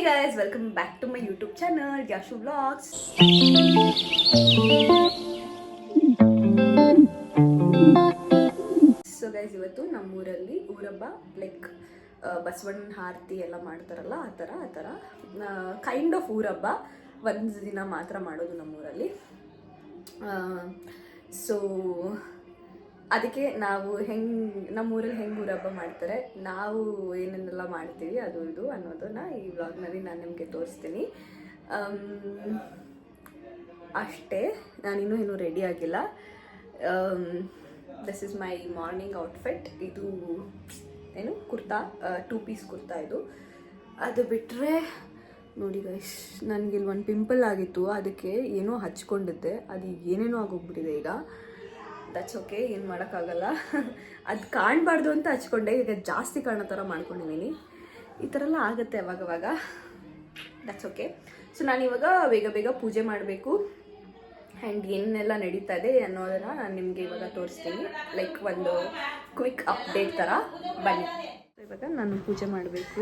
guys, welcome back to my YouTube channel, Yashu Vlogs. So guys, ಇವತ್ತು ನಮ್ಮ ಊರಲ್ಲಿ ಊರಬ್ಬ like ಬಸವಣ್ಣನ ಆರತಿ ಎಲ್ಲ ಮಾಡ್ತಾರಲ್ಲ ಆ ಥರ ಕೈಂಡ್ ಆಫ್ ಊರಬ್ಬ ಒಂದು ದಿನ ಮಾತ್ರ ಮಾಡೋದು ನಮ್ಮೂರಲ್ಲಿ. ಸೊ ಅದಕ್ಕೆ ನಾವು ನಮ್ಮೂರಲ್ಲಿ ಹೆಂಗೆ ಊರಬ್ಬ ಮಾಡ್ತಾರೆ, ನಾವು ಏನೇನೆಲ್ಲ ಮಾಡ್ತೀವಿ ಅದು ಇದು ಅನ್ನೋದನ್ನ ಈ ವ್ಲಾಗ್ನಲ್ಲಿ ನಾನು ನಿಮಗೆ ತೋರಿಸ್ತೀನಿ. ಅಷ್ಟೇ, ನಾನಿನ್ನೂ ಏನೂ ರೆಡಿ ಆಗಿಲ್ಲ. This is my morning outfit. ಇದು ಏನು ಕುರ್ತಾ, 2 ಪೀಸ್ ಕುರ್ತಾ ಇದು. ಅದು ಬಿಟ್ಟರೆ ನೋಡಿ ಗೈಸ್, ನನಗಿಲ್ಲಿ ಒಂದು ಪಿಂಪಲ್ ಆಗಿತ್ತು, ಅದಕ್ಕೆ ಏನೋ ಹಚ್ಕೊಂಡಿದ್ದೆ, ಅದು ಏನೇನೋ ಆಗೋಗ್ಬಿಟ್ಟಿದೆ ಈಗ. ದಟ್ಸ್ ಓಕೆ, ಏನು ಮಾಡೋಕ್ಕಾಗಲ್ಲ. ಅದು ಕಾಣಬಾರ್ದು ಅಂತ ಹಚ್ಕೊಂಡೆ, ಈಗ ಜಾಸ್ತಿ ಕಾಣೋ ಥರ ಮಾಡ್ಕೊಂಡಿದ್ದೀನಿ. ಈ ಥರ ಎಲ್ಲ ಆಗುತ್ತೆ ಅವಾಗವಾಗ. That's okay. ಸೊ ನಾನಿವಾಗ ಬೇಗ ಪೂಜೆ ಮಾಡಬೇಕು. ಆ್ಯಂಡ್ ಏನೆಲ್ಲ ನಡೀತಾ ಇದೆ ಅನ್ನೋದನ್ನು ನಾನು ನಿಮಗೆ ಇವಾಗ ತೋರಿಸ್ತೀನಿ, ಲೈಕ್ ಒಂದು ಕ್ವಿಕ್ ಅಪ್ಡೇಟ್ ಥರ. ಬನ್ನಿ. ಇವಾಗ ನಾನು ಪೂಜೆ ಮಾಡಬೇಕು.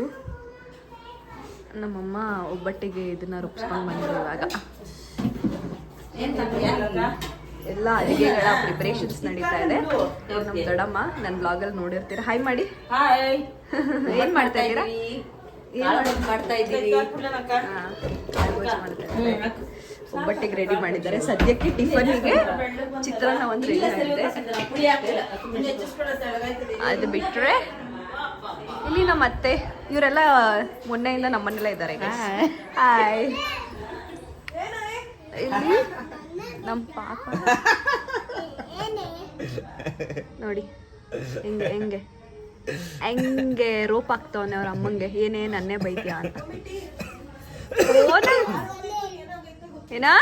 ನಮ್ಮಮ್ಮ ಒಬ್ಬಟ್ಟಿಗೆ ಇದನ್ನು ರುಬ್ಸ್ಕೊಂಡು ಬಂದರು. ಇವಾಗ ಎಲ್ಲ ಅಡುಗೆಗಳ ಪ್ರಿಪರೇಷನ್ಸ್ ನಡೀತಾ ಇದೆ. ನಮ್ಮ ದೊಡ್ಡಮ್ಮ ನನ್ನ ಬ್ಲಾಗಲ್ಲಿ ನೋಡಿರ್ತೀರ. ಹಾಯ್ ಮಾಡಿ. ಏನು ಮಾಡ್ತಾ ಇದ್ದೀರಾ? ಮಾಡ್ತಾ ಇದ್ದೀವಿ. ಒಬ್ಬಟ್ಟಿಗೆ ರೆಡಿ ಮಾಡಿದ್ದಾರೆ. ಸದ್ಯಕ್ಕೆ ಟಿಫನಿಗೆ ಚಿತ್ರಾನ್ನ ಒಂದು ರೆಡಿ ಆಗಿದೆ. ಅದು ಬಿಟ್ಟರೆ ಇಲ್ಲಿ ನಮ್ಮ ಅತ್ತೆ ಇವರೆಲ್ಲ ಮೊನ್ನೆಯಿಂದ ನಮ್ಮನೆಲ್ಲ ಇದ್ದಾರೆ. ಹಾಯ್. ಇಲ್ಲಿ ನಮ್ಮ ಪಾಪ ನೋಡಿ ಹೆಂಗೆ ರೋಪ್ ಆಗ್ತವನೆ ಅವ್ರ ಅಮ್ಮಂಗೆ. ಏನೇ ನನ್ನೇ ಬೈತೀಯ ಅಂತ. ಏನಾ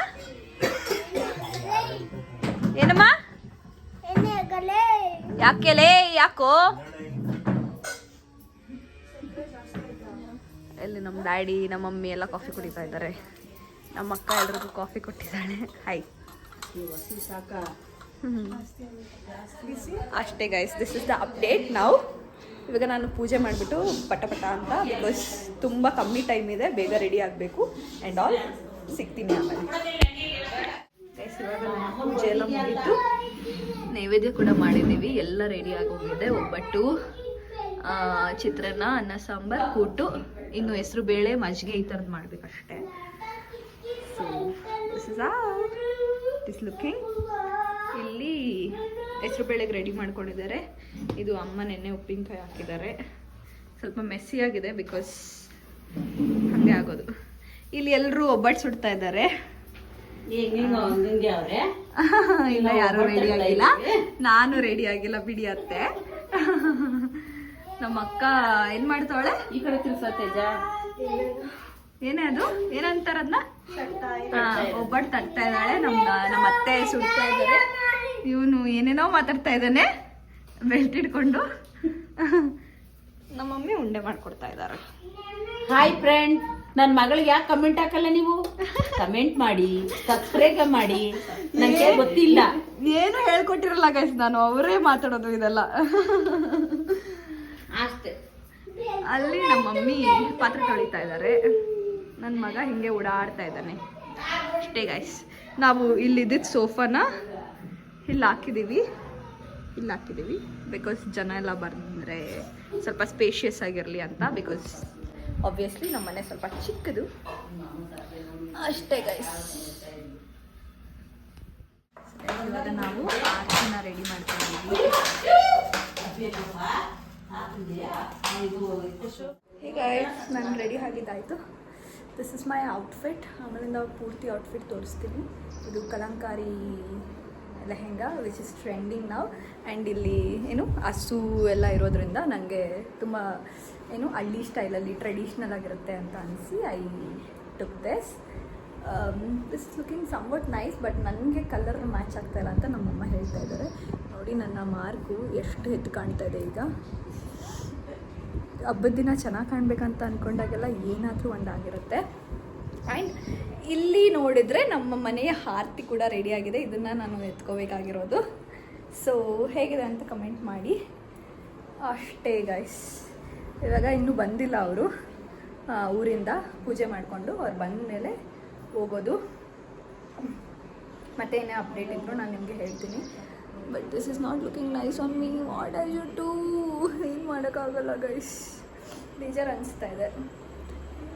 ಏನಮ್ಮ ಯಾಕೆಲೇ ಯಾಕೋ? ಎಲ್ಲಿ ನಮ್ಮ ಡ್ಯಾಡಿ ನಮ್ಮ ಮಮ್ಮಿ ಎಲ್ಲ ಕಾಫಿ ಕುಡಿತಾ ಇದ್ದಾರೆ. ನಮ್ಮ ಅಕ್ಕ ಎಲ್ರಿಗೂ ಕಾಫಿ ಕೊಟ್ಟಿದ್ದಾಳೆ. ಹಾಯ್. ಅಷ್ಟೇ guys, this is the update ನಾವು. ಇವಾಗ ನಾನು ಪೂಜೆ ಮಾಡಿಬಿಟ್ಟು ಪಟ ಅಂತ, ಬಿಕಾಸ್ ತುಂಬ ಕಮ್ಮಿ ಟೈಮ್ ಇದೆ, ಬೇಗ ರೆಡಿ ಆಗಬೇಕು ಆ್ಯಂಡ್ ಆಲ್. ಸಿಗ್ತೀನಿ ಆಮೇಲೆ. ಗೈಸ್, ಇವಾಗ ನಾನು ಪೂಜೆ ಎಲ್ಲ ಮುಗಿತು, ನೈವೇದ್ಯ ಕೂಡ ಮಾಡಿದ್ದೀವಿ, ಎಲ್ಲ ರೆಡಿ ಆಗೋಗಿದೆ. ಒಬ್ಬಟ್ಟು, ಚಿತ್ರಾನ್ನ, ಅನ್ನ ಸಾಂಬಾರು, ಕೂಟು, ಇನ್ನು ಹೆಸರು ಬೇಳೆ, ಮಜ್ಜಿಗೆ ಈ ಥರದ್ದು ಮಾಡಬೇಕಷ್ಟೇ. So this is it is looking. ಇಲ್ಲಿ ಹೆಸರು ಬೇಳೆಗೆ ರೆಡಿ ಮಾಡ್ಕೊಂಡಿದ್ದಾರೆ. ಇದು ಅಮ್ಮ ನೆನ್ನೆ ಉಪ್ಪಿನಕಾಯಿ ಹಾಕಿದ್ದಾರೆ. ಸ್ವಲ್ಪ ಮೆಸ್ಸಿ ಆಗಿದೆ, ಬಿಕಾಸ್ ಹಾಗೆ ಆಗೋದು. ಇಲ್ಲಿ ಎಲ್ಲರೂ ಒಬ್ಬಟ್ಟು ಸುಡ್ತಾ ಇದ್ದಾರೆ. ಇಲ್ಲ, ಯಾರು ರೆಡಿ ಆಗಿಲ್ಲ, ನಾನು ರೆಡಿ ಆಗಿಲ್ಲ ಬಿಡಿ ಅತ್ತೆ. ನಮ್ಮ ಅಕ್ಕ ಏನ್ ಮಾಡ್ತಾವಳೆ? ಈ ಕಡೆ ತಿರ್ಸತ್ತೇಜ. ಏನೇ ಅದು ಏನಂತಾರದ್ನ? ಒಬ್ಬಟ್ಟು ತಟ್ತಾ ಇದ್ದಾಳೆ. ನಮ್ಮ ಅತ್ತೆ ಸುಡ್ತಾ ಇದ್ದಾರೆ. ಇವನು ಏನೇನೋ ಮಾತಾಡ್ತಾ ಇದ್ದಾನೆ ಬೆಲ್ಟ್ ಇಟ್ಕೊಂಡು. ನಮ್ಮ ಮಮ್ಮಿ ಉಂಡೆ ಮಾಡ್ಕೊಡ್ತಾ ಇದ್ದಾರೆ. ಹಾಯ್ ಫ್ರೆಂಡ್, ನನ್ನ ಮಗಳಿಗೆ ಯಾಕೆ ಕಮೆಂಟ್ ಹಾಕಲ್ಲ ನೀವು? ಕಮೆಂಟ್ ಮಾಡಿ, ಸಬ್ಸ್ಕ್ರೈಬ್ ಮಾಡಿ. ನನಗೆ ಗೊತ್ತಿಲ್ಲ, ಏನು ಹೇಳ್ಕೊಟ್ಟಿರಲ್ಲ ಗೈಸ್, ನಾನು ಅವರೇ ಮಾತಾಡೋದು ಇದೆಲ್ಲ ಅಷ್ಟೇ. ಅಲ್ಲಿ ನಮ್ಮ ಮಮ್ಮಿ ಪಾತ್ರೆ ತೊಳಿತಾ ಇದ್ದಾರೆ. ನನ್ನ ಮಗ ಹಿಂಗೆ ಓಡಾಡ್ತಾ ಇದ್ದಾನೆ. ಅಷ್ಟೇ ಗೈಸ್. ನಾವು ಇಲ್ಲಿದ್ದಿದ್ದು ಸೋಫಾನ ಇಲ್ಲಿ ಹಾಕಿದ್ದೀವಿ ಬಿಕಾಸ್ ಜನ ಎಲ್ಲ ಬಂದರೆ ಸ್ವಲ್ಪ ಸ್ಪೇಷಿಯಸ್ ಆಗಿರಲಿ ಅಂತ. ಬಿಕಾಸ್ ಆಬ್ವಿಯಸ್ಲಿ ನಮ್ಮ ಮನೆ ಸ್ವಲ್ಪ ಚಿಕ್ಕದು. ಅಷ್ಟೇ ಗೈಸ್. ಇವಾಗ ನಾವು ಆರತಿನ ರೆಡಿ ಮಾಡ್ತಾ ಇದ್ದೀವಿ. ಹೇ ಗೈಸ್, ನಾನು ರೆಡಿ ಆಗಿದ್ದಾಯಿತು. This is my outfit. ಆಮೇಲಿಂದ ಪೂರ್ತಿ ಔಟ್ಫಿಟ್ ತೋರಿಸ್ತೀನಿ. ಇದು Kalamkari lehenga which is trending ನಾವು. ಆ್ಯಂಡ್ ಇಲ್ಲಿ ಏನು ಹಸು ಎಲ್ಲ ಇರೋದ್ರಿಂದ ನನಗೆ ತುಂಬ ಏನು ಹಳ್ಳಿ ಸ್ಟೈಲಲ್ಲಿ ಟ್ರೆಡಿಷ್ನಲ್ ಆಗಿರುತ್ತೆ ಅಂತ ಅನಿಸಿ I took this looking somewhat nice. But ನನಗೆ ಕಲರ್ ಮ್ಯಾಚ್ ಆಗ್ತಾಯಿಲ್ಲ ಅಂತ ನಮ್ಮಮ್ಮ ಹೇಳ್ತಾ ಇದ್ದಾರೆ. ನೋಡಿ ನನ್ನ ಮಾರ್ಕು ಎಷ್ಟು ಎದ್ದು ಕಾಣ್ತಾ ಇದೆ. ಈಗ ಹಬ್ಬದ ದಿನ ಚೆನ್ನಾಗಿ ಕಾಣಬೇಕಂತ ಅಂದ್ಕೊಂಡಾಗೆಲ್ಲ ಏನಾದರೂ ಒಂದಾಗಿರುತ್ತೆ. ಆ್ಯಂಡ್ ಇಲ್ಲಿ ನೋಡಿದರೆ ನಮ್ಮ ಮನೆಯ ಆರತಿ ಕೂಡ ರೆಡಿಯಾಗಿದೆ. ಇದನ್ನು ನಾನು ಎತ್ಕೋಬೇಕಾಗಿರೋದು. ಸೊ ಹೇಗಿದೆ ಅಂತ ಕಮೆಂಟ್ ಮಾಡಿ. ಅಷ್ಟೇ ಗೈಸ್. ಇವಾಗ ಇನ್ನೂ ಬಂದಿಲ್ಲ ಅವರು, ಊರಿಂದ ಪೂಜೆ ಮಾಡಿಕೊಂಡು ಅವ್ರು ಬಂದ ಮೇಲೆ ಹೋಗೋದು. ಮತ್ತೆ ಏನೇ ಅಪ್ಡೇಟ್ ಇದ್ದರೂ ನಾನು ನಿಮಗೆ ಹೇಳ್ತೀನಿ. But this is not looking nice on me. What I should do? ಏನು ಮಾಡೋಕ್ಕಾಗಲ್ಲ ಗೈಸ್, ಬೇಜಾರು ಅನಿಸ್ತಾ ಇದೆ.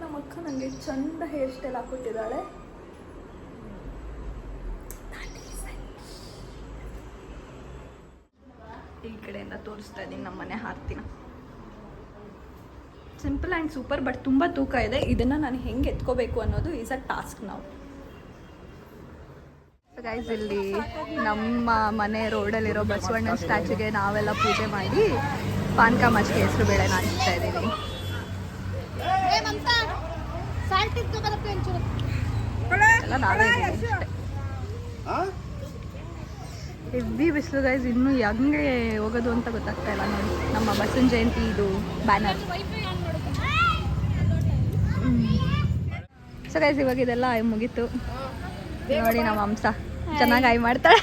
ನಮ್ಮ ಅಕ್ಕ ನನಗೆ ಚಂದ ಹೇರ್ ಸ್ಟೈಲ್ ಹಾಕ್ಕೊಟ್ಟಿದ್ದಾಳೆ. ಈ ಕಡೆಯಿಂದ ತೋರಿಸ್ತಾ ಇದ್ದೀನಿ ನಮ್ಮ ಮನೆ ಆರತಿನ. ಸಿಂಪಲ್ ಆ್ಯಂಡ್ ಸೂಪರ್, ಬಟ್ ತುಂಬ ತೂಕ ಇದೆ. ಇದನ್ನು ನಾನು ಹೆಂಗೆ ಎತ್ಕೋಬೇಕು ಅನ್ನೋದು ಈಸ್ ಅ ಟಾಸ್ಕ್ ನಾವು. ಗೈಸ್, ಇಲ್ಲಿ ನಮ್ಮ ಮನೆ ರೋಡಲ್ಲಿರೋ ಬಸವಣ್ಣನ ಸ್ಟ್ಯಾಚ್ಯೂಗೆ ನಾವೆಲ್ಲ ಪೂಜೆ ಮಾಡಿ ಪಾನಕ ಮಜ್ಜಿಗೆ ಹೆಸರು ಬೇಳೆ ನಾಚ್ತಾ ಇದ್ದೀವಿ. ಎಲ್ಲ ನಾವೇ ಹೆವಿ ಬಿಸಿಲು ಗೈಸ್. ಇನ್ನೂ ಹೆಂಗೆ ಹೋಗೋದು ಅಂತ ಗೊತ್ತಾಗ್ತಾ ಇಲ್ಲ ನೋಡಿ. ನಮ್ಮ ಬಸವನ ಜಯಂತಿ ಇದು ಬ್ಯಾನರ್. ಸೊ ಗೈಸ್, ಇವಾಗ ಇದೆಲ್ಲ ಮುಗೀತು ನೋಡಿ. ನಮ್ಮ ಹಂಸ ಚೆನ್ನಾಗಿ ಆಯ್ ಮಾಡ್ತಾಳೆ.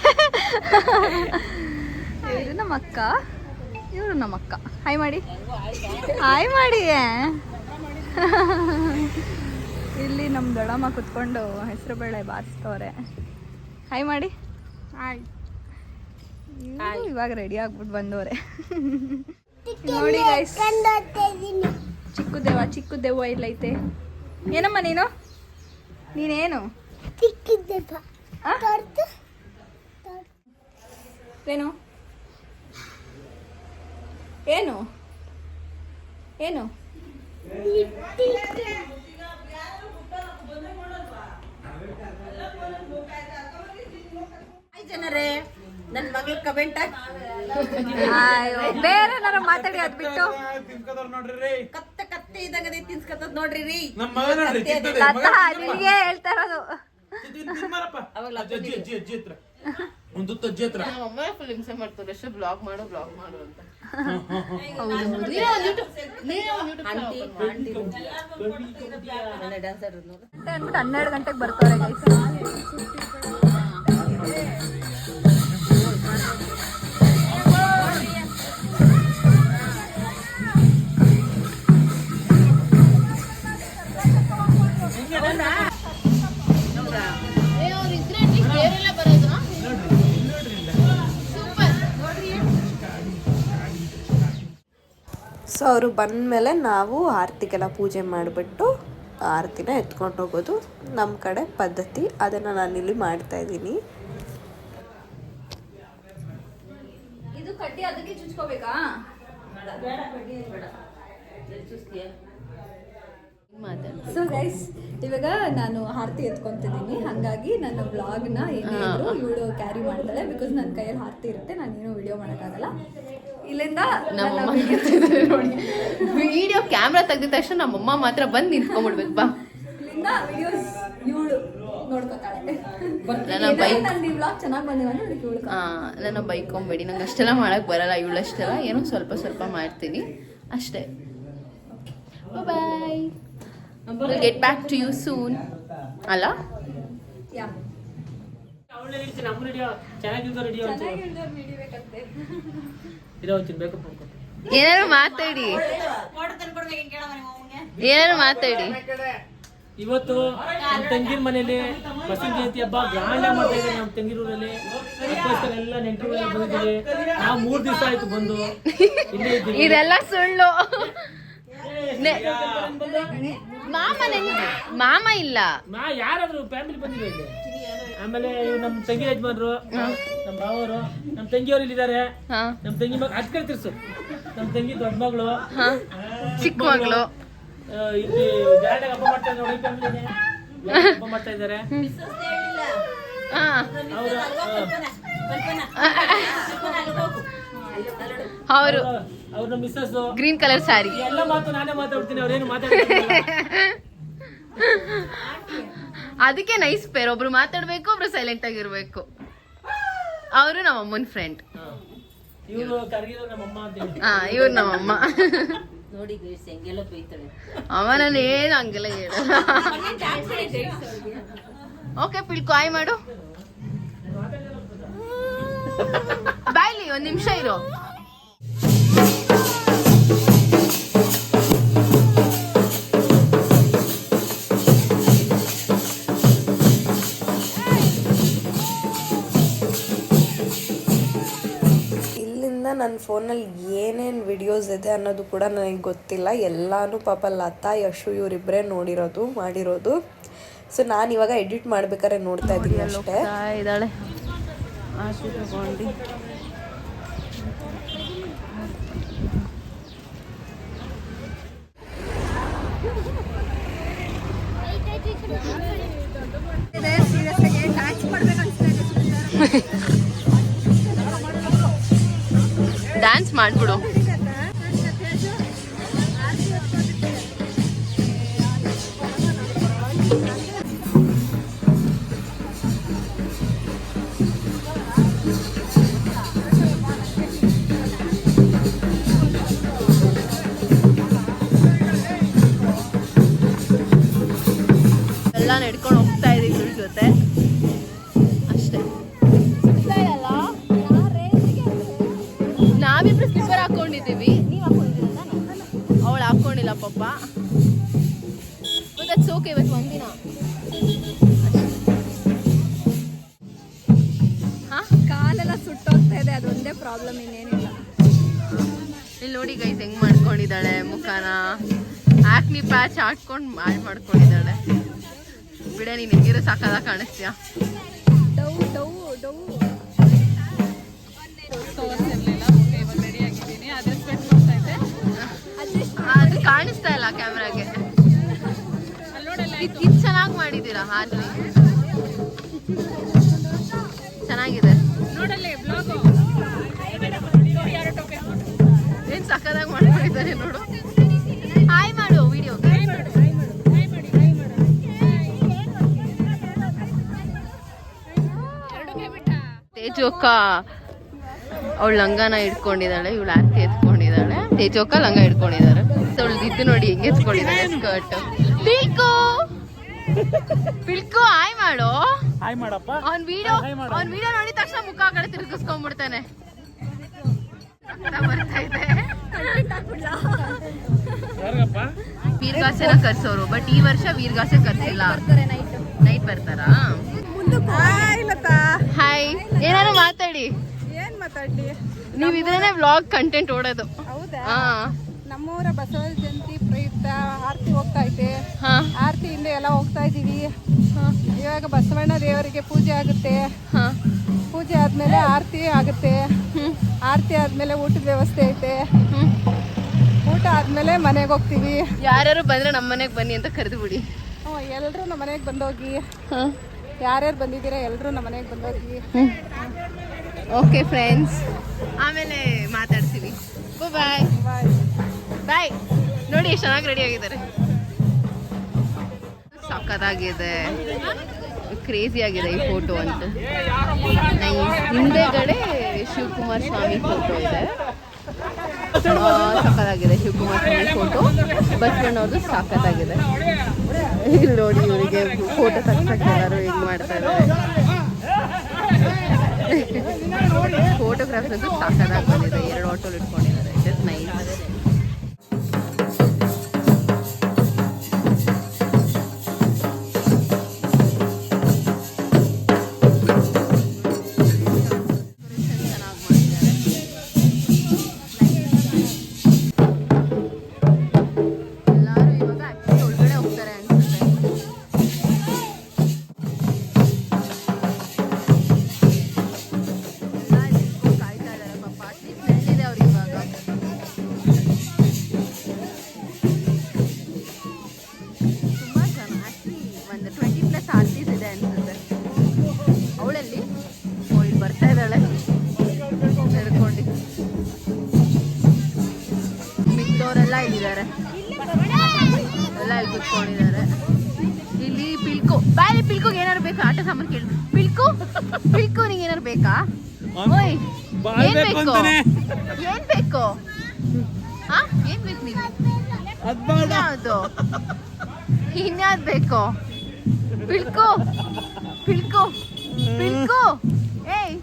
ಇವರು ನಮ್ಮ ಅಕ್ಕ, ಇವರು ನಮ್ಮ ಅಕ್ಕ. ಹಾಯ್ ಮಾಡಿ, ಹಾಯ್ ಮಾಡಿ. ಇಲ್ಲಿ ನಮ್ಮ ದೊಡ್ಡಮ್ಮ ಕುತ್ಕೊಂಡು ಹೆಸರು ಬೇಳೆ ಬಾರಿಸ್ತವ್ರೆ. ಹಾಯ್ ಮಾಡಿ. ಹಾಯ್. ಇವಾಗ ರೆಡಿ ಆಗ್ಬಿಟ್ಟು ಬಂದವ್ರೆ ನೋಡಿ ಗೈಸ್. ಚಿಕ್ಕು ದೇವ ಇಲ್ಲೈತೆ. ಏನಮ್ಮ ನೀನು? ನೀನೇನು? ಏನು ಏನು ಏನು? ಜನರೇ, ನನ್ನ ಮಗಳ ಕಮೆಂಟ್ ಬೇರೆ ಏನಾರ ಮಾತಾಡಿ ಅದ್ ಬಿಟ್ಟು ಕತ್ತೆ ಕತ್ತೆ ಇದ್ದಾಗ ತಿನ್ಸ್ಕತ್ತದ ನೋಡ್ರಿ ರೀ. ನಿಮಗೆ ಹೇಳ್ತಾ ಇರೋದು. ಒಂದು ತಜ್ಜಿ ಹತ್ರ ಫುಲ್ ಹಿಂಸೆ ಮಾಡ್ತಾರೆ. ಎಷ್ಟು ಬ್ಲಾಗ್ ಮಾಡು ಅಂತ. ಅಂದ್ಬಿಟ್ಟು 12 ಗಂಟೆಗೆ ಬರ್ತಾರೆ ಗೈಸ್. ಸೊ ಅವರು ಬಂದಮೇಲೆ ನಾವು ಆರತಿಗೆಲ್ಲ ಪೂಜೆ ಮಾಡಿಬಿಟ್ಟು ಆರತಿನ ಎತ್ಕೊಂಡು ಹೋಗೋದು ನಮ್ಮ ಕಡೆ ಪದ್ಧತಿ. ಅದನ್ನು ನಾನಿಲ್ಲಿ ಮಾಡ್ತಾಯಿದ್ದೀನಿ. ಇದು ಕಡ್ಡಿ ಅದಕ್ಕೆ ಚುಚ್ಕೋಬೇಕಾ? ಸೊ ಗೈಸ್, ಇವಾಗ ನಾನು ಆರತಿ ಎತ್ಕೊಂತಿದ್ದೀನಿ. ಹಾಗಾಗಿ ನನ್ನ ವ್ಲಾಗ್ನ ಏನಾದರೂ ಇವಳು ಕ್ಯಾರಿ ಮಾಡ್ತಾಳೆ. ಬಿಕಾಸ್ ನನ್ನ ಕೈಯಲ್ಲಿ ಆರತಿ ಇರುತ್ತೆ, ನಾನೇನು ವಿಡಿಯೋ ಮಾಡೋಕ್ಕಾಗಲ್ಲ. ಇಲ್ಲಿಂದ ವಿಡಿಯೋ ಕ್ಯಾಮ್ರಾ ತೆಗ್ದಿದ ತಕ್ಷಣ ನಮ್ಮಮ್ಮ ಮಾತ್ರ ಬಂದು ನಿಂತ್ಕೊಂಡ್ಬಿಡ್ಬೇಕು. ಬಾ, ಇಲ್ಲಿಂದ ವಿಡಿಯೋಸ್ ಇವಳು ನೋಡ್ಕೊತಾಳೆ. ನನ್ನ ವ್ಲಾಗ್ ಚೆನ್ನಾಗಿ ಬಂದಿಲ್ಲ ಇವಳು. ನನ್ನ ಬೈಕೊಂಬೇಡಿ, ನಂಗೆ ಅಷ್ಟೆಲ್ಲ ಮಾಡಕ್ ಬರಲ್ಲ. ಇವಳಷ್ಟೆಲ್ಲ ಏನೋ ಸ್ವಲ್ಪ ಸ್ವಲ್ಪ ಮಾಡ್ತೀನಿ ಅಷ್ಟೇ. Bye, get back to you soon. ಅಲ್ಲ ಏನಾರು ಮಾತಾಡಿ, ಏನಾರು ಮಾತಾಡಿ. ಇವತ್ತು ನಮ್ಮ ತಂಗಿರ ಮನೇಲಿ ಬಸವನ ಜಯಂತಿ ಹಬ್ಬ ಗ್ರಾಂಡ್ ಮಾಡ್ತಾ ಇದ್ದಾರೆ. ನಮ್ಮ ತಂಗಿರೂರಲ್ಲಿ ಅದಕ್ಕೋಸ್ಕರ ಎಲ್ಲ ನೆಂಟರುಗಳೆಲ್ಲ ಬಂದಿದ್ದೀವಿ. ನಾವು 3 ದಿವಸ ಆಯ್ತು ಬಂದು ಇಲ್ಲೇ ಇದ್ದೀವಿ. ಇದೆಲ್ಲ ಸುಳ್ಳು. ಮಾಮ ಇಲ್ಲ, ಯಾರಾದ್ರು ಫ್ಯಾಮಿಲಿ ಬಂದಿಲ್ಲ ಇಲ್ಲಿ. ಆಮೇಲೆ ನಮ್ಮ ತಂಗಿ ಯಜಮಾನ್ರು, ನಮ್ಮ ಭಾವರು, ನಮ್ಮ ತಂಗಿಯವರು ಇಲ್ಲಿದ್ದಾರೆ. ನಮ್ಮ ತಂಗಿ ಮಗ ಅದ್ ಕಡೆ ತಿರ್ಸು. ನಮ್ಮ ತಂಗಿ ದೊಡ್ಡ ಮಗಳು, ಚಿಕ್ಕ ಮಗಳು ಇಲ್ಲಿ ಗ್ರ್ಯಾಂಡ್ ಹಬ್ಬ ಮಾಡ್ತಾ ಇದ್ದಾರೆ. ಫ್ಯಾಮಿಲಿನೇ ಹಬ್ಬ ಮಾಡ್ತಾ ಇದ್ದಾರೆ. ಅವರು ಅವ್ರ ಮಿಸ್ಸಸ್ ಗ್ರೀನ್ ಕಲರ್ ಸ್ಯಾರಿ. ಎಲ್ಲ ಮಾತು ನಾನೇ ಮಾತಾಡ್ತೀನಿ, ಅವ್ರೇನು ಮಾತಾಡ್ತಾರೆ. ಅದಕ್ಕೆ ನೈಸ್ ಪೇರ್. ಒಬ್ರು ಮಾತಾಡ್ಬೇಕು, ಒಬ್ರು ಸೈಲೆಂಟ್ ಆಗಿರ್ಬೇಕು. ಅವರು ನಮ್ಮ ಅಮ್ಮನ ಫ್ರೆಂಡ್. ಇವರು ಕರ್ಗಿರೋ ನಮ್ಮಮ್ಮ ಅಂತ ಹೇಳಿ. ಇವ್ರು ನಮ್ಮಮ್ಮ. ನೋಡಿ ಹೆಂಗೆಲ್ಲ ಬೈತಾಳೆ. ಅಮ್ಮ ನಾನು ಏನು ಹಂಗೆಲ್ಲ ಹೇಳಲ್ಲ. ಓಕೆ ಪಿಳ್ಕು, ಆಯ್ ಮಾಡು. ಬಾಯ್ಲಿ, 1 ನಿಮಿಷ ಇರೋ. ನನ್ನ ಫೋನಲ್ಲಿ ಏನೇನು ವಿಡಿಯೋಸ್ ಇದೆ ಅನ್ನೋದು ಕೂಡ ನನಗೆ ಗೊತ್ತಿಲ್ಲ. ಎಲ್ಲನೂ ಪಾಪ ಲತಾ ಯಶು ಇವರಿಬ್ಬರೇ ಮಾಡಿರೋದು. ಸೊ ನಾನು ಇವಾಗ ಎಡಿಟ್ ಮಾಡ್ಬೇಕಾದ್ರೆ ನೋಡ್ತಾ ಇದ್ದೀನಿ ಅಷ್ಟೇ. ಇದ್ದಾಳೆ ಆಶು ತಗೊಂಡು ಡ್ಯಾನ್ಸ್ ಮಾಡ್ಬಿಡು. ಎಲ್ಲ ನಡ್ಕೊಂಡು ಹೋಗ್ತಾ ಇದೀವಿ ಇವ್ರ ಜೊತೆ ಅಷ್ಟೇ. ನಾವಿಬ್ರು ಸ್ಲಿಪ್ಪರ್ ಹಾಕೊಂಡಿದ್ದೀವಿ, ಅವಳು ಹಾಕೊಂಡಿಲ್ಲ ಪಾಪ. ಬಟ್ ಓಕೆ, ಇವತ್ತು ಒಂದಿನ ಕಾಲೆಲ್ಲ ಸುಟ್ಟೋಗ್ತಾ ಇದೆ, ಅದೊಂದೇ ಪ್ರಾಬ್ಲಮ್, ಇನ್ನೇನಿಲ್ಲ. ಇಲ್ಲಿ ನೋಡಿ ಗೈಸ್ ಹೆಂಗ್ ಮಾಡ್ಕೊಂಡಿದ್ದಾಳೆ ಮುಖನ, ಆಕ್ನಿ ಪ್ಯಾಚ್ ಹಾಕೊಂಡು ಮಾಡ್ಕೊಂಡಿದ್ದಾಳೆ. ಬಿಡೆ, ನೀನ್ ಹೆಂಗಿರೋ ಸಾಕಾದ ಕಾಣಿಸ್ತೀಯ. ಅದು ಕಾಣಿಸ್ತಾ ಇಲ್ಲ ಕ್ಯಾಮ್ರಾಗೆ. ಇದು ಚೆನ್ನಾಗಿ ಮಾಡಿದ್ದೀರಾ, ಹಾರ್ಲಿ ಚೆನ್ನಾಗಿದೆ. ಏನ್ ಸಕ್ಕದಾಗಿ ಮಾಡ್ಕೊಂಡಿದ್ದಾರೆ ನೋಡು. ಹಾಯ್ ಮಾಡು ವಿಡಿಯೋ. ತೇಜೋಕ್ಕ ಅವಳು ಲಂಗಾನ ಇಟ್ಕೊಂಡಿದ್ದಾಳೆ, ಇವಳು ಆರ್ತಿ ಎತ್ಕೊಂಡಿದ್ದಾಳೆ. ತೇಜೋಕ್ಕ ಲಂಗ ಇಟ್ಕೊಂಡಿದ್ದಾರೆ. ಅವಳು ಇದ್ದು ನೋಡಿ ಹೆಂಗೆ ಎತ್ಕೊಂಡಿದ್ದಾಳೆ ಸ್ಕರ್ಟ್. ಪಿಲ್ಕು ಹಾಯ್ ಮಾಡು. ಹಾಯ್ ಮಾಡಪ್ಪ. ಅವ್ನ್ ವಿಡಿಯೋ ನೋಡಿದ ತಕ್ಷಣ ಮುಖ ಆ ಕಡೆ ತಿರ್ಗಿಸ್ಕೊಂಡ್ಬಿಡ್ತಾನೆ. ಬರ್ತಾ ಇದೆ. ವೀರ್ಗಾಸೆನ ಕರ್ಸೋರು, ಬಟ್ ಈ ವರ್ಷ ವೀರ್ಗಾಸೆ ಕರ್ಸಿಲ್ಲ. ನೈಟ್ ಬರ್ತಾರಾ? ಹಾಯ್, ಏನಾರು ಮಾತಾಡಿ. ಏನ್ ಮಾತಾಡ್ಲಿ, ನೀವ್ ಇದ್ರೇನೆ ವ್ಲಾಗ್ ಕಂಟೆಂಟ್ ಓಡೋದು. ಹೌದಾ? ಹಾ, ನಮ್ಮೂರ ಬಸವ ಜಯಂತಿ ಪ್ರಯುಕ್ತ ಆರತಿ ಹೋಗ್ತಾ ಐತೆ. ಆರತಿಯಿಂದ ಎಲ್ಲ ಹೋಗ್ತಾ ಇದೀವಿ. ಇವಾಗ ಬಸವಣ್ಣ ದೇವರಿಗೆ ಪೂಜೆ ಆಗುತ್ತೆ. ಪೂಜೆ ಆದ್ಮೇಲೆ ಆರತಿ ಆಗುತ್ತೆ. ಆರತಿ ಆದ್ಮೇಲೆ ಊಟದ ವ್ಯವಸ್ಥೆ ಐತೆ. ಊಟ ಆದ್ಮೇಲೆ ಮನೆಗೆ ಹೋಗ್ತೀವಿ. ಯಾರ್ಯಾರು ಬಂದ್ರೆ ನಮ್ಮ ಮನೆಗೆ ಬನ್ನಿ ಅಂತ ಕರೆದು ಬಿಡಿ. ಎಲ್ರು ನಮ್ಮ ಮನೆಗೆ ಬಂದೋಗಿ. ಯಾರ್ಯಾರು ಬಂದಿದ್ದೀರಾ ಎಲ್ರು ನಮ್ಮ ಮನೆಗೆ ಬಂದೋಗಿ. ಓಕೆ ಫ್ರೆಂಡ್ಸ್, ಆಮೇಲೆ ಮಾತಾಡ್ತೀವಿ. ಬಾಯ್ ಬಾಯ್. ನೋಡಿ ಎಷ್ಟು ಚೆನ್ನಾಗಿ ರೆಡಿ ಆಗಿದ್ದಾರೆ. ಸಖತ್ತಾಗಿದೆ, ಕ್ರೇಜಿ ಆಗಿದೆ ಈ ಫೋಟೋ ಅಂತ. ಹಿಂದೆಗಡೆ ಶಿವಕುಮಾರ್ ಸ್ವಾಮಿ ಫೋಟೋ ಇದೆ. ಸಖತ್ತಾಗಿದೆ ಶಿವಕುಮಾರ್ ಸ್ವಾಮಿ ಫೋಟೋ. ಬಸವಣ್ಣವ್ರದ್ದು ಸಖತ್ತಾಗಿದೆ. ಇಲ್ಲಿ ನೋಡಿ ಇವರಿಗೆ ಫೋಟೋ ತಗ್ಸಕ್ಕೆ ಎಲ್ಲರೂ ಹೆಂಗ್ ಮಾಡ್ತಾ ಇದ್ದಾರೆ. ಫೋಟೋಗ್ರಾಫ್ಸ್ ಅಂತೂ ಸಖತ್ತಾಗಿ ಬಂದಿದೆ. 2 ಆಟೋಲ್ ಇಟ್ಕೊಂಡಿದ್ದಾರೆ. It is nice. ಇಲ್ಲಿದ್ದಾರೆ, ಎಲ್ಲ ಇಲ್ಲಿ ಕೂತ್ಕೊಂಡಿದ್ದಾರೆ. ಇಲ್ಲಿ ಪಿಲ್ಕು ಬಾಯ್. ಪಿಲ್ಕುಗೆ ಏನಾರು ಬೇಕಾ? ಆಟ ಸಾಮಾನು ಕೇಳಿ. ಪಿಲ್ಕು ನಿಂಗೆ ಏನಾರು ಬೇಕಾ? ಓಯ್, ಏನ್ ಬೇಕು? ಏನ್ ಬೇಕು? ಏನ್ ಬೇಕು ನಿಂಗೆ? ಇನ್ಯಾವುದು ಬೇಕು? ಪಿಲ್ಕು ಏಯ್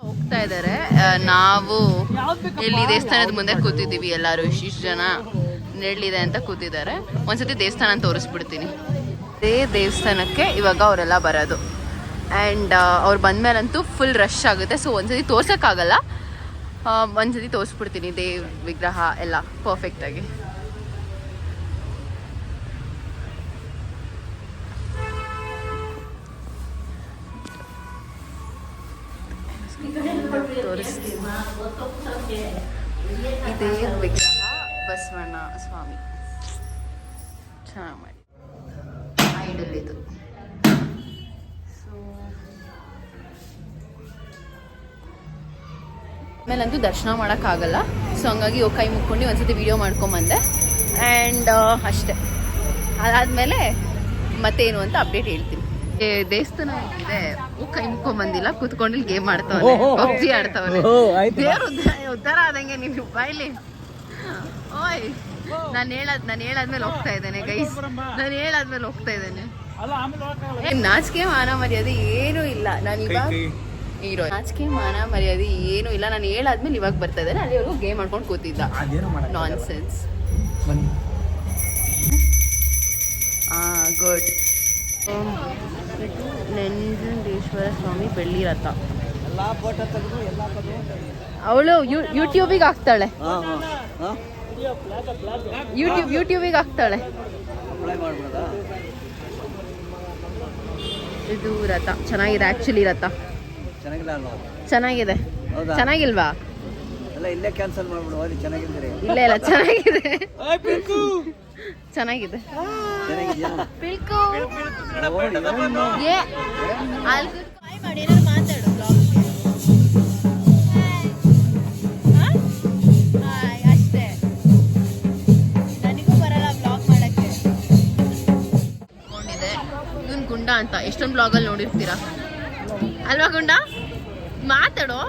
ಹೋಗ್ತಾ ಇದ್ದಾರೆ. ನಾವು ಇಲ್ಲಿ ದೇವಸ್ಥಾನದ ಮುಂದೆ ಕೂತಿದ್ದೀವಿ. ಎಲ್ಲರೂ ಇಷ್ಟು ಜನ ನೆರಳಿದೆ ಅಂತ ಕೂತಿದ್ದಾರೆ. ಒಂದ್ಸತಿ ದೇವಸ್ಥಾನ ತೋರಿಸ್ಬಿಡ್ತೀನಿ. ಅದೇ ದೇವಸ್ಥಾನಕ್ಕೆ ಇವಾಗ ಅವರೆಲ್ಲ ಬರೋದು. ಆ್ಯಂಡ್ ಅವ್ರು ಬಂದಮೇಲಂತೂ ಫುಲ್ ರಶ್ ಆಗುತ್ತೆ. ಸೊ ಒಂದ್ಸತಿ ತೋರ್ಸೋಕ್ಕಾಗಲ್ಲ, ಒಂದ್ಸತಿ ತೋರಿಸ್ಬಿಡ್ತೀನಿ ದೇವ್ ವಿಗ್ರಹ ಎಲ್ಲ ಪರ್ಫೆಕ್ಟಾಗಿ. ತೋರಿಸ್ತೀನಿ. ಇದೇ ವಿಗ್ರಹ ಬಸವಣ್ಣ ಸ್ವಾಮಿ ಚೆನ್ನಾಗಿ ಮಾಡಿ ಐಡಲ್ ಇದು. ಸೊ ಆಮೇಲಂತೂ ದರ್ಶನ ಮಾಡೋಕ್ಕಾಗಲ್ಲ. ಸೊ ಹಂಗಾಗಿ ಕೈ ಮುಕ್ಕೊಂಡು ಒಂದ್ಸತಿ ವಿಡಿಯೋ ಮಾಡ್ಕೊಂಬಂದೆ ಆ್ಯಂಡ್ ಅಷ್ಟೇ. ಅದಾದಮೇಲೆ ಮತ್ತೇನು ಅಂತ ಅಪ್ಡೇಟ್ ಹೇಳ್ತೀನಿ. ದೇವಸ್ಥಾನ ಇದೆ, ಕೈ ಮುಕ್ಕೊಂಬಂದಿಲ್ಲ, ಕೂತ್ಕೊಂಡು ಇಲ್ಲಿ ಗೇಮ್ ಆಡ್ತಾವನೆ, ಪಬ್ಜಿ ಆಡ್ತಾವನೆ. ದೇವ್ರು ಉದ್ಧಾರ ಆದಂಗೆ ನೀನು ಬಾಯ್ಲಿ. ಓಯ್ ನಾನು ಹೇಳಾದ್ಮೇಲೆ ಹೋಗ್ತಾ ಇದ್ದೇನೆ ಗೈಸ್, ನಾನು ಹೇಳಾದ್ಮೇಲೆ ಹೋಗ್ತಾ ಇದ್ದೇನೆ. ನಾಚಿಕೆ ಮಾನ ಮರ್ಯಾದೆ ಏನೂ ಇಲ್ಲ. ನಾನು ಇವಾಗ ಹೀರೋ, ನಾಚಿಕೆ ಮಾನ ಮರ್ಯಾದೆ ಏನೂ ಇಲ್ಲ. ನಾನು ಹೇಳಾದ್ಮೇಲೆ ಇವಾಗ ಬರ್ತಾ ಇದ್ದೇನೆ. ಅಲ್ಲಿವರೆಗೂ ಗೇಮ್ ಮಾಡ್ಕೊಂಡು ಕೂತಿದ್ದ. ನಾನ್ ಸೆನ್ಸ್. ಗುಡ್. ನಂಜುಂಡೇಶ್ವರ ಸ್ವಾಮಿ ಬೆಳ್ಳಿ ರಥ. ಅವಳು ಯೂಟ್ಯೂಬಿಗೆ ಹಾಕ್ತಾಳೆ, ಯೂಟ್ಯೂಬಿಗೆ ಹಾಕ್ತಾಳೆ. ಇದು ರಥ ಚೆನ್ನಾಗಿದೆ. ಆಕ್ಚುಲಿ ರಥ ಚೆನ್ನಾಗಿದೆ. ಚೆನ್ನಾಗಿಲ್ವಾ? ಇಲ್ಲೇ ಕ್ಯಾನ್ಸಲ್ ಮಾಡ್ಬಿಡು, ಅಲ್ಲಿ ಚೆನ್ನಾಗಿದ್ದೀರಿ. ಇಲ್ಲ ಇಲ್ಲ ಚೆನ್ನಾಗಿದೆ, ಚೆನ್ನಾಗಿದೆ. ಪಿಲ್ಕು ಮಾತಾಡು ಅಷ್ಟೇ. ನನಗೂ ಬರಲ್ಲ ಬ್ಲಾಗ್ ಮಾಡಕ್ಕೆ. ಕೊಂಡಿದೆ ಇವನ್ ಗುಂಡ ಅಂತ ಎಷ್ಟೊಂದು ಬ್ಲಾಗಲ್ಲಿ ನೋಡಿರ್ತೀರಾ ಅಲ್ವಾ? ಗುಂಡ ಮಾತಾಡೋ.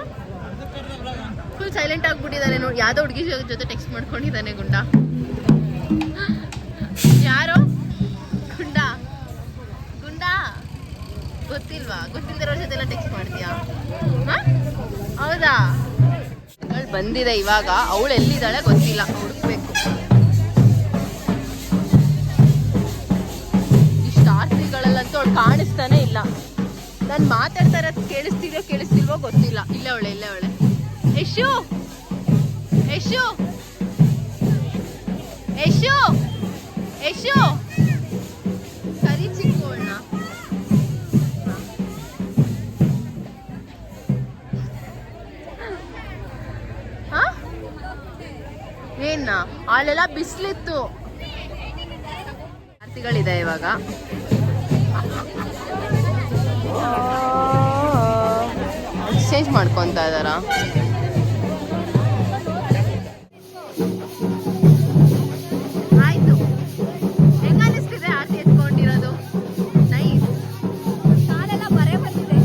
ಫುಲ್ ಸೈಲೆಂಟ್ ಆಗ್ಬಿಟ್ಟಿದ್ದಾನೆ ನೋಡಿ. ಯಾವ್ದೋ ಹುಡುಗಿ ಜೊತೆ ಟೆಕ್ಸ್ಟ್ ಮಾಡ್ಕೊಂಡಿದ್ದಾನೆ ಗುಂಡ. ಯಾರೋ ಗುಂಡ ಗುಂಡ ಗೊತ್ತಿಲ್ವಾ? ಗೊತ್ತಿಲ್ದಿರೋರ ಜೊತೆ ಎಲ್ಲ ಟೆಕ್ಸ್ಟ್ ಮಾಡ್ತೀಯಾ? ಹೌದಾ? ಅವಳು ಬಂದಿದೆ ಇವಾಗ. ಅವಳು ಎಲ್ಲಿದ್ದಾಳೆ ಗೊತ್ತಿಲ್ಲ, ಹುಡುಕ್ಬೇಕು. ಇಷ್ಟು ಆರ್ತಿಗಳಲ್ಲಂತೂ ಅವಳು ಕಾಣಿಸ್ತಾನೆ ಇಲ್ಲ. ನಾನು ಮಾತಾಡ್ತಾ ಇರೋದು ಕೇಳಿಸ್ತಿಲ್ವೋ ಗೊತ್ತಿಲ್ಲ. ಇಲ್ಲೇ ಅವಳೆ. ಯಶು ಯಶು ಯಶು ಯಶು ಕರಿ ಚಿಕ್ಕೋಳ್ನ. ಏನ ಅಲ್ಲೆಲ್ಲ ಬಿಸಿಲಿತ್ತು. ಆರ್ತಿಗಳಿದೆ ಇವಾಗ. ಎಕ್ಸ್ಚೇಂಜ್ ಮಾಡ್ಕೊತಾ ಇದಾರ. ಆಯ್ತು, ಹೆಂಗ ಅನಿಸ್ತಿದೆ ಆರ್ತಿ ಎತ್ಕೊಂಡಿರೋದು? ನೈಸ್. ಕಾಲೆಲ್ಲ ಬರೇ ಬಂದಿದೆ.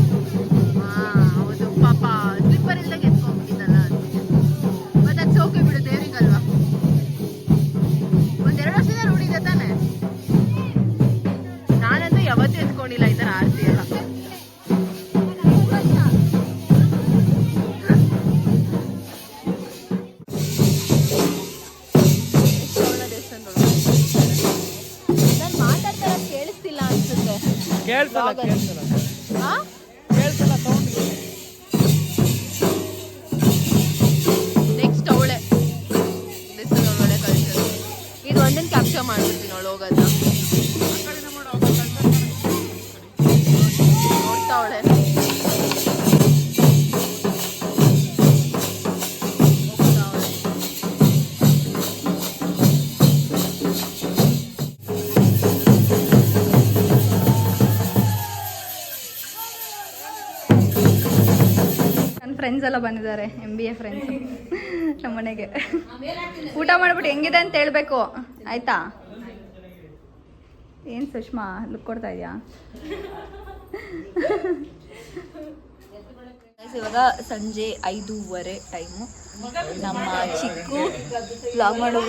ಹೌದು ಪಾಪ, ಸ್ಲಿಪ್ಪರ್ ಇಲ್ದಾಗ ಎತ್ಕೊಂಡ್ಬಿಟ್ಟಿದ್ದಲ್ಲ ಅದು. ಮತ್ತೆ ಅದು ಸೋಕೆ ಬಿಡು, ದೇವಿಗಲ್ವಾ. ಒಂದೆರಡು ವರ್ಷದ ರೂಢಿದೆ ತಾನೆ. ನಾನಂತೂ ಯಾವತ್ತೂ ಎತ್ಕೊಂಡಿಲ್ಲ ಈ ಥರ ಆರ್ತಿ ಎಲ್ಲ. ನಾನು ಮಾತಾಡ್ತಾ ಕೇಳಿಸ್ತಿಲ್ಲ ಅನ್ಸುತ್ತೆ. ನೆಕ್ಸ್ಟ್ ಅವಳೆ ಒಳಗಡೆ ಕಳ್ಸೋದು. ಇದು ಒಂದನ್ನು ಕ್ಯಾಪ್ಚರ್ ಮಾಡ್ಬಿಡ್ತೀನಿ ಅವಳು ಹೋಗೋದನ್ನ. ನೋಡ್ತಾವಳೆ. ನನ್ನ ಫ್ರೆಂಡ್ಸ್ ಎಲ್ಲ ಬಂದಿದ್ದಾರೆ, MBA ಫ್ರೆಂಡ್ಸ್ ನಮ್ಮ ಮನೆಗೆ. ಊಟ ಮಾಡ್ಬಿಟ್ಟು ಹೆಂಗಿದೆ ಅಂತ ಹೇಳ್ಬೇಕು ಆಯ್ತಾ? ಏನು ಸುಷ್ಮಾ ಲುಕ್ ಕೊಡ್ತಾ ಇದೆಯಾ? ಇವಾಗ ಸಂಜೆ 5:15 ಟೈಮು. ನಮ್ಮ ಚಿಕ್ಕು ವ್ಲಾಗ್ ಮಾಡು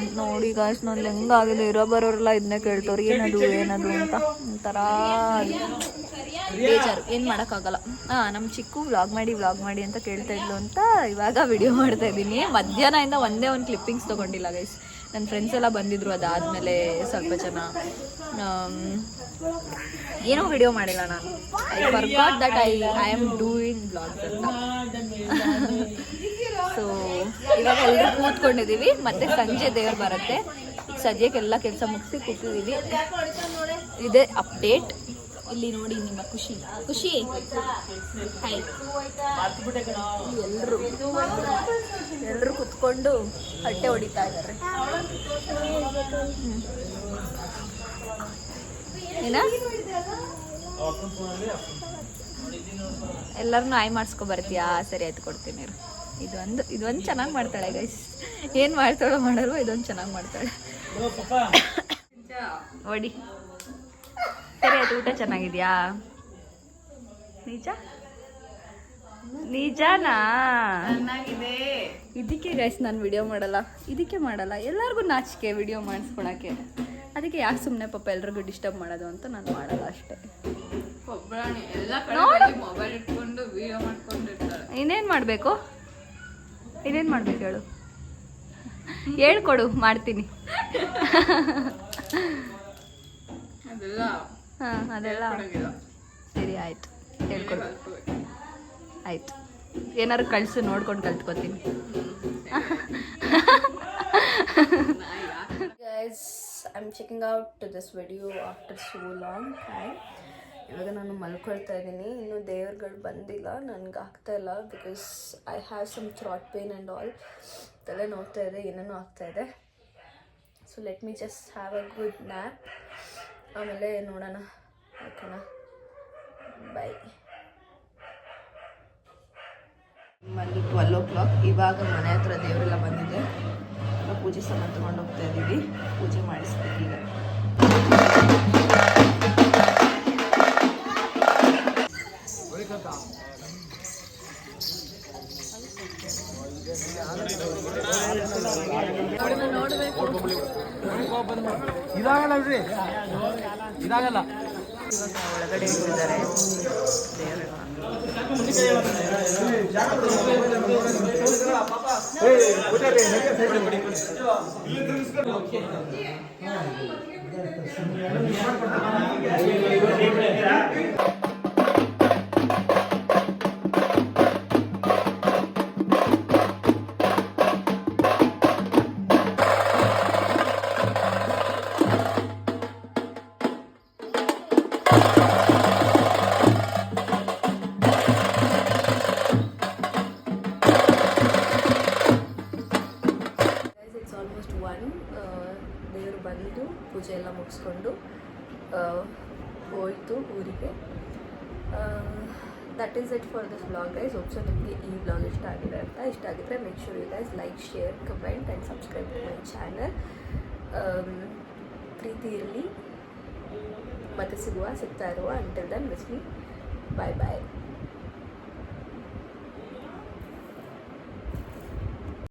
ಅಂತ ನೋಡಿ ಗಾಯ್ಸ್, ನಾನು ಹೆಂಗಾಗಿದೆ. ಬರೋರೆಲ್ಲ ಇದನ್ನೇ ಕೇಳ್ತವ್ರು, ಏನದು ಅಂತ ಒಂಥರ ಬೇಜಾರು. ಏನು ಮಾಡೋಕ್ಕಾಗಲ್ಲ. ನಮ್ಮ ಚಿಕ್ಕು ವ್ಲಾಗ್ ಮಾಡಿ ಅಂತ ಕೇಳ್ತಾ ಇದ್ಲು ಅಂತ ಇವಾಗ ವಿಡಿಯೋ ಮಾಡ್ತಾ ಇದ್ದೀನಿ. ಮಧ್ಯಾಹ್ನದಿಂದ ಒಂದೇ ಒಂದು ಕ್ಲಿಪ್ಪಿಂಗ್ಸ್ ತೊಗೊಂಡಿಲ್ಲ ಗೈಸ್. ನನ್ನ ಫ್ರೆಂಡ್ಸ್ ಎಲ್ಲ ಬಂದಿದ್ರು. ಅದಾದಮೇಲೆ ಸ್ವಲ್ಪ ಜನ ಏನೋ ವಿಡಿಯೋ ಮಾಡಿಲ್ಲ ನಾನು. I forgot that I am doing blogs ಅಂತ. ಸೊ ಇವಾಗ ಎಲ್ಲರೂ ಕೂತ್ಕೊಂಡಿದ್ದೀವಿ. ಮತ್ತೆ ಸಂಜೆ ದೇವ್ರು ಬರುತ್ತೆ. ಈಗ ಸದ್ಯಕ್ಕೆ ಎಲ್ಲ ಕೆಲಸ ಮುಗಿಸಿ ಕೂತಿದ್ದೀವಿ. ಇದೇ ಅಪ್ಡೇಟ್. ಇಲ್ಲಿ ನೋಡಿ ನಿಮ್ಮ ಖುಷಿ ಹಾಯ್. ಎಲ್ಲರೂ ಕುತ್ಕೊಂಡು ಹಟ್ಟೆ ಹೊಡಿತಾ ಇದ್ದಾರೆ. ಏನ ಎಲ್ಲರನ್ನೂ ಆಯ್ ಮಾಡಿಸ್ಕೊ ಬರ್ತೀಯಾ? ಸರಿ ಆಯ್ತು, ಕೊಡ್ತೀನಿ ಇರು. ಇದೊಂದು ಚೆನ್ನಾಗಿ ಮಾಡ್ತಾಳೆ ಗೈಸ್. ಏನು ಮಾಡ್ತಾಳೋ ಮಾಡಲ್ವೋ ಇದೊಂದು ಚೆನ್ನಾಗಿ ಮಾಡ್ತಾಳೆ. ಹೊಡಿ. ಸರಿ ಆಯ್ತು. ಊಟ ಚೆನ್ನಾಗಿದ್ಯಾ? ನಿಜನಾ? ಇದಕ್ಕೆ ಗೈಸ್ ನಾನು ವಿಡಿಯೋ ಮಾಡಲ್ಲ, ಇದಕ್ಕೆ ಮಾಡಲ್ಲ. ಎಲ್ಲರಿಗೂ ನಾಚಿಕೆ ವಿಡಿಯೋ ಮಾಡಿಸ್ಕೊಳಕ್ಕೆ. ಅದಕ್ಕೆ ಯಾಕೆ ಸುಮ್ಮನೆ ಪಾಪ ಎಲ್ರಿಗೂ ಡಿಸ್ಟರ್ಬ್ ಮಾಡೋದು ಅಂತ ನಾನು ಮಾಡಲ್ಲ ಅಷ್ಟೇ. ಇನ್ನೇನು ಮಾಡಬೇಕು ಹೇಳು? ಹೇಳ್ಕೊಡು, ಮಾಡ್ತೀನಿ. ಹಾಂ, ಅದೆಲ್ಲ ಸರಿ ಆಯಿತು, ಹೇಳ್ಕೊಡು. ಆಯಿತು, ಏನಾದ್ರು ಕಳಿಸು, ನೋಡ್ಕೊಂಡು ಕಲ್ತ್ಕೊತೀನಿ. Guys, I'm checking out to this video after so long time. ಇವಾಗ ನಾನು ಮಲ್ಕೊಳ್ತಾ ಇದ್ದೀನಿ. ಇನ್ನೂ ದೇವ್ರುಗಳು ಬಂದಿಲ್ಲ, ನನಗೆ ಆಗ್ತಾಯಿಲ್ಲ. Because I have some throat pain and all. ತಲೆ ನೋಡ್ತಾ ಇದೆ, ಏನೇನೋ ಆಗ್ತಾಯಿದೆ. So let me just have a good nap. ಆಮೇಲೆ ನೋಡೋಣ, ಓಕೆನಾ? ಬೈ. ಬಂದು 12 o'clock. ಇವಾಗ ಮನೆ ಹತ್ರ ದೇವರೆಲ್ಲ ಬಂದಿದೆ. ಪೂಜೆ ಸಾಮಾನು ತೊಗೊಂಡು ಹೋಗ್ತಾ ಇದ್ದೀವಿ. ಪೂಜೆ ಮಾಡಿಸ್ಬೇಕೀಗ. ಇದಾಗಲ್ಲ. ಇವಾಗ ಒಳಗಡೆ ಇಟ್ಟಿದ್ದಾರೆ ದೇವರೆಲ್ಲ. ದೇವರು ಬಂದು ಪೂಜೆ ಎಲ್ಲ ಮುಗಿಸ್ಕೊಂಡು ಹೋಯಿತು ಊರಿಗೆ. That is it for this vlog guys. Hope so ನಿಮಗೆ ಈ ವ್ಲಾಗ್ ಇಷ್ಟ ಆಗಿದೆ ಅಂತ. ಇಷ್ಟ ಆಗಿದ್ರೆ make sure you guys like, share, comment and subscribe to my channel. ಪ್ರೀತಿ ಇರಲಿ. ಮತ್ತೆ ಸಿಗ್ತಾ ಇರುವ. Until then wish me bye ಬಾಯ್.